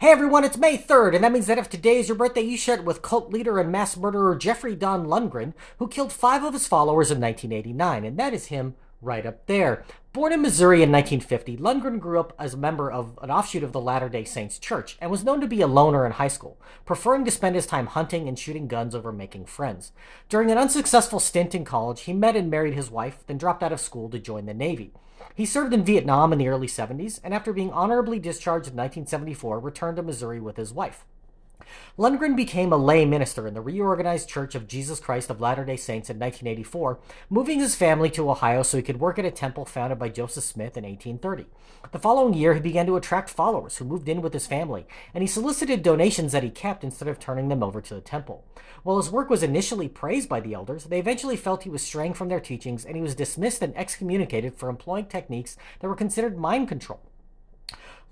Hey everyone, it's May 3rd, and that means that if today is your birthday, you share it with cult leader and mass murderer Jeffrey Don Lundgren, who killed 5 of his followers in 1989, and that is him right up there. Born in Missouri in 1950, Lundgren grew up as a member of an offshoot of the Latter-day Saints Church and was known to be a loner in high school, preferring to spend his time hunting and shooting guns over making friends. During an unsuccessful stint in college, he met and married his wife, then dropped out of school to join the Navy. He served in Vietnam in the early 70s, and after being honorably discharged in 1974, returned to Missouri with his wife. Lundgren became a lay minister in the reorganized Church of Jesus Christ of Latter-day Saints in 1984, moving his family to Ohio so he could work at a temple founded by Joseph Smith in 1830. The following year, he began to attract followers who moved in with his family, and he solicited donations that he kept instead of turning them over to the temple. While his work was initially praised by the elders, they eventually felt he was straying from their teachings, and he was dismissed and excommunicated for employing techniques that were considered mind control.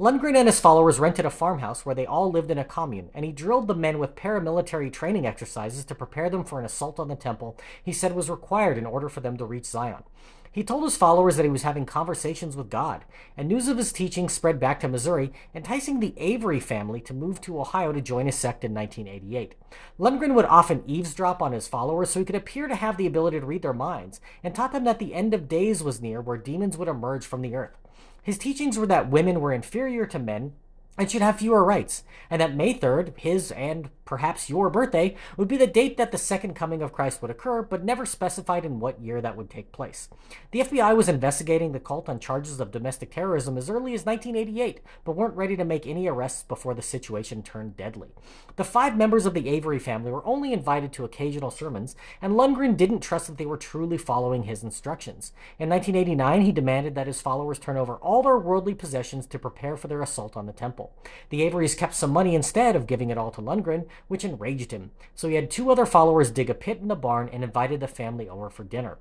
Lundgren and his followers rented a farmhouse where they all lived in a commune, and he drilled the men with paramilitary training exercises to prepare them for an assault on the temple he said was required in order for them to reach Zion. He told his followers that he was having conversations with God, and news of his teaching spread back to Missouri, enticing the Avery family to move to Ohio to join his sect in 1988. Lundgren would often eavesdrop on his followers so he could appear to have the ability to read their minds, and taught them that the end of days was near where demons would emerge from the earth. His teachings were that women were inferior to men and should have fewer rights, and that May 3rd, his and perhaps your birthday, would be the date that the second coming of Christ would occur, but never specified in what year that would take place. The FBI was investigating the cult on charges of domestic terrorism as early as 1988, but weren't ready to make any arrests before the situation turned deadly. The 5 members of the Avery family were only invited to occasional sermons, and Lundgren didn't trust that they were truly following his instructions. In 1989, he demanded that his followers turn over all their worldly possessions to prepare for their assault on the temple. The Averys kept some money instead of giving it all to Lundgren, which enraged him, so he had 2 other followers dig a pit in the barn and invited the family over for dinner.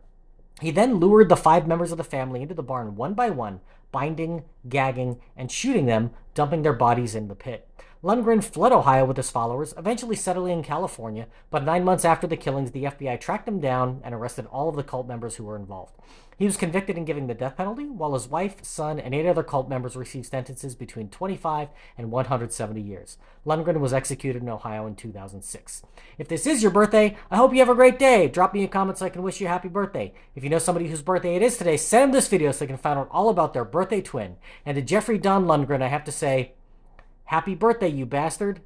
He then lured the 5 members of the family into the barn one by one, binding, gagging, and shooting them, dumping their bodies in the pit. Lundgren fled Ohio with his followers, eventually settling in California, but 9 months after the killings, the FBI tracked him down and arrested all of the cult members who were involved. He was convicted and given the death penalty, while his wife, son, and 8 other cult members received sentences between 25 and 170 years. Lundgren was executed in Ohio in 2006. If this is your birthday, I hope you have a great day. Drop me a comment so I can wish you a happy birthday. If you know somebody whose birthday it is today, send them this video so they can find out all about their birthday twin. And to Jeffrey Don Lundgren, I have to say, happy birthday, you bastard.